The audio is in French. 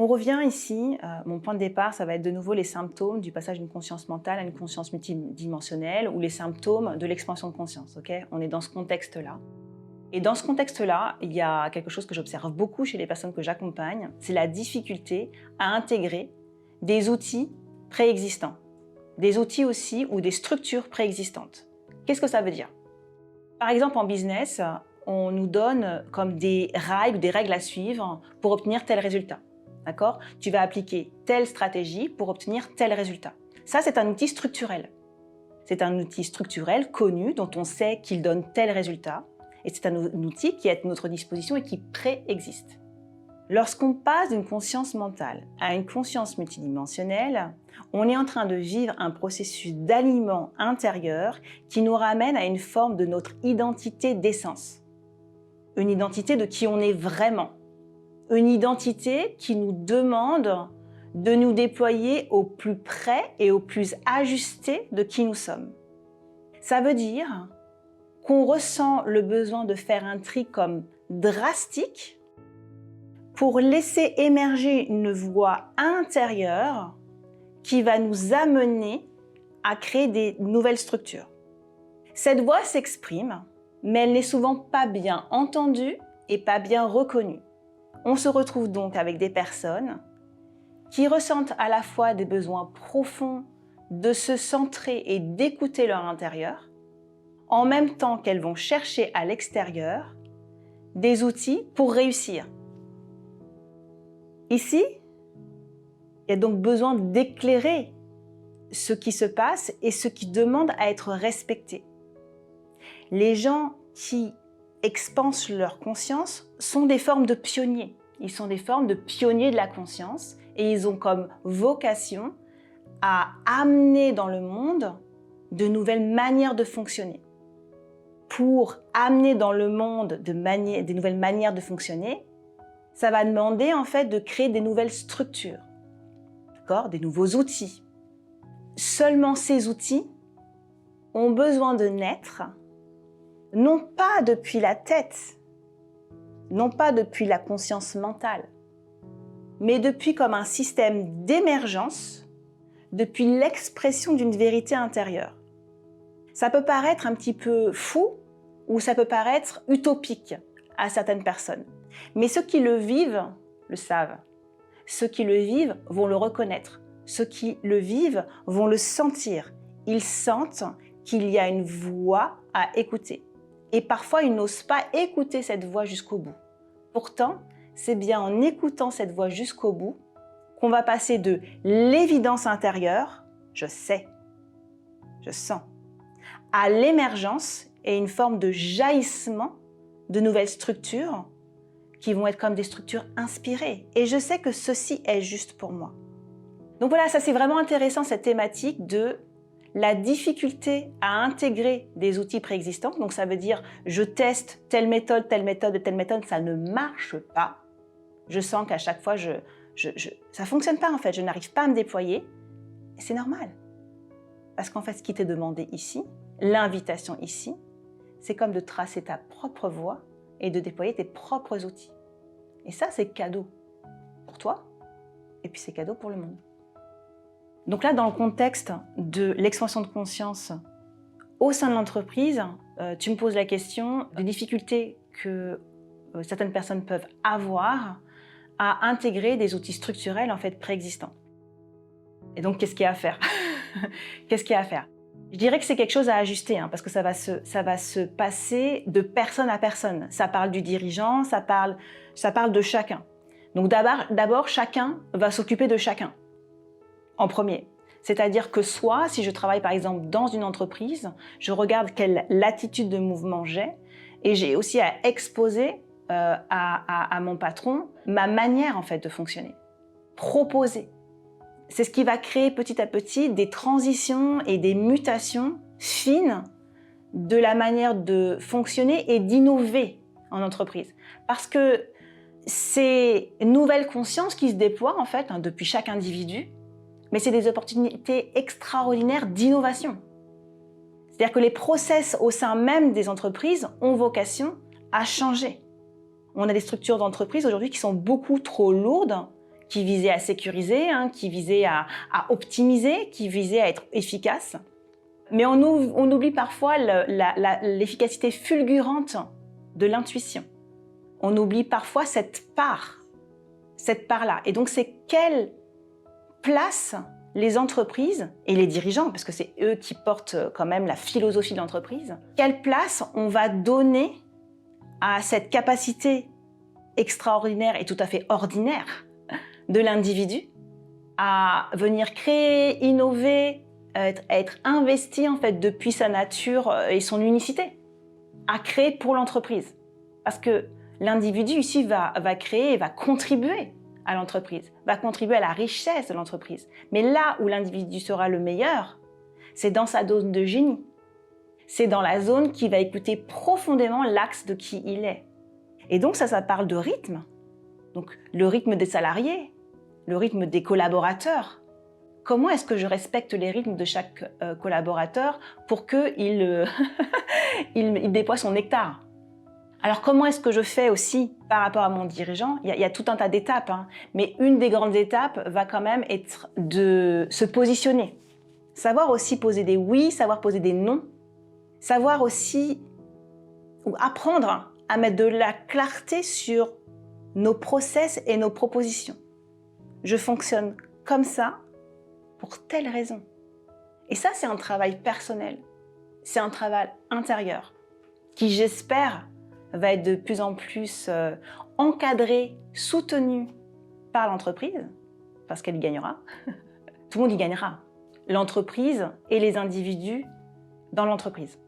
On revient ici, mon point de départ, ça va être de nouveau les symptômes du passage d'une conscience mentale à une conscience multidimensionnelle ou les symptômes de l'expansion de conscience. Okay, on est dans ce contexte-là. Et dans ce contexte-là, il y a quelque chose que j'observe beaucoup chez les personnes que j'accompagne, c'est la difficulté à intégrer des outils préexistants. Des outils aussi ou des structures préexistantes. Qu'est-ce que ça veut dire? Par exemple, en business, on nous donne comme des rails ou des règles à suivre pour obtenir tel résultat. D'accord? Tu vas appliquer telle stratégie pour obtenir tel résultat. Ça, c'est un outil structurel. C'est un outil structurel connu dont on sait qu'il donne tel résultat. Et c'est un outil qui est à notre disposition et qui préexiste. Lorsqu'on passe d'une conscience mentale à une conscience multidimensionnelle, on est en train de vivre un processus d'alignement intérieur qui nous ramène à une forme de notre identité d'essence. Une identité de qui on est vraiment. Une identité qui nous demande de nous déployer au plus près et au plus ajusté de qui nous sommes. Ça veut dire qu'on ressent le besoin de faire un tri comme drastique pour laisser émerger une voix intérieure qui va nous amener à créer des nouvelles structures. Cette voix s'exprime, mais elle n'est souvent pas bien entendue et pas bien reconnue. On se retrouve donc avec des personnes qui ressentent à la fois des besoins profonds de se centrer et d'écouter leur intérieur, en même temps qu'elles vont chercher à l'extérieur des outils pour réussir. Ici, il y a donc besoin d'éclairer ce qui se passe et ce qui demande à être respecté. Les gens qui expansent leur conscience sont des formes de pionniers. Ils sont des formes de pionniers de la conscience et ils ont comme vocation à amener dans le monde de nouvelles manières de fonctionner. Pour amener dans le monde des nouvelles manières de fonctionner, ça va demander en fait de créer des nouvelles structures, d'accord, des nouveaux outils. Seulement ces outils ont besoin de naître, non pas depuis la tête, non pas depuis la conscience mentale, mais depuis comme un système d'émergence, depuis l'expression d'une vérité intérieure. Ça peut paraître un petit peu fou ou ça peut paraître utopique à certaines personnes. Mais ceux qui le vivent le savent. Ceux qui le vivent vont le reconnaître. Ceux qui le vivent vont le sentir. Ils sentent qu'il y a une voix à écouter. Et parfois, ils n'osent pas écouter cette voix jusqu'au bout. Pourtant, c'est bien en écoutant cette voix jusqu'au bout qu'on va passer de l'évidence intérieure, je sais, je sens, à l'émergence et une forme de jaillissement de nouvelles structures qui vont être comme des structures inspirées. Et je sais que ceci est juste pour moi. Donc voilà, ça c'est vraiment intéressant cette thématique de la difficulté à intégrer des outils préexistants. Donc ça veut dire je teste telle méthode, ça ne marche pas. Je sens qu'à chaque fois, ça ne fonctionne pas en fait, je n'arrive pas à me déployer. Et c'est normal. Parce qu'en fait, ce qui t'est demandé ici, l'invitation ici, c'est comme de tracer ta propre voie et de déployer tes propres outils. Et ça, c'est cadeau pour toi, et puis c'est cadeau pour le monde. Donc là, dans le contexte de l'expansion de conscience au sein de l'entreprise, tu me poses la question des difficultés que certaines personnes peuvent avoir à intégrer des outils structurels en fait préexistants. Et donc, qu'est-ce qu'il y a à faire? Qu'est-ce qu'il y a à faire? Je dirais que c'est quelque chose à ajuster, hein, parce que ça va se passer de personne à personne. Ça parle du dirigeant, ça parle de chacun. Donc d'abord, chacun va s'occuper de chacun, en premier. C'est-à-dire que soit, si je travaille par exemple dans une entreprise, je regarde quelle latitude de mouvement j'ai, et j'ai aussi à exposer à mon patron ma manière en fait de fonctionner. Proposer. C'est ce qui va créer petit à petit des transitions et des mutations fines de la manière de fonctionner et d'innover en entreprise. Parce que ces nouvelles consciences qui se déploient en fait depuis chaque individu, mais c'est des opportunités extraordinaires d'innovation. C'est-à-dire que les process au sein même des entreprises ont vocation à changer. On a des structures d'entreprise aujourd'hui qui sont beaucoup trop lourdes, qui visait à sécuriser, qui visait à optimiser, qui visait à être efficace. Mais on oublie parfois l'efficacité fulgurante de l'intuition. On oublie parfois cette part-là. Et donc, c'est quelle place les entreprises et les dirigeants, parce que c'est eux qui portent quand même la philosophie de l'entreprise, quelle place on va donner à cette capacité extraordinaire et tout à fait ordinaire de l'individu à venir créer, innover, être investi en fait depuis sa nature et son unicité, à créer pour l'entreprise. Parce que l'individu ici va créer et va contribuer à l'entreprise, va contribuer à la richesse de l'entreprise. Mais là où l'individu sera le meilleur, c'est dans sa zone de génie. C'est dans la zone qui va écouter profondément l'axe de qui il est. Et donc ça parle de rythme. Donc le rythme des salariés, le rythme des collaborateurs. Comment est-ce que je respecte les rythmes de chaque collaborateur pour qu'il il déploie son nectar? Alors comment est-ce que je fais aussi par rapport à mon dirigeant? Il y a tout un tas d'étapes, mais une des grandes étapes va quand même être de se positionner. Savoir aussi poser des oui, savoir poser des non. Savoir aussi, ou apprendre à mettre de la clarté sur nos process et nos propositions. Je fonctionne comme ça pour telle raison. Et ça, c'est un travail personnel. C'est un travail intérieur qui, j'espère, va être de plus en plus encadré, soutenu par l'entreprise, parce qu'elle y gagnera. Tout le monde y gagnera. L'entreprise et les individus dans l'entreprise.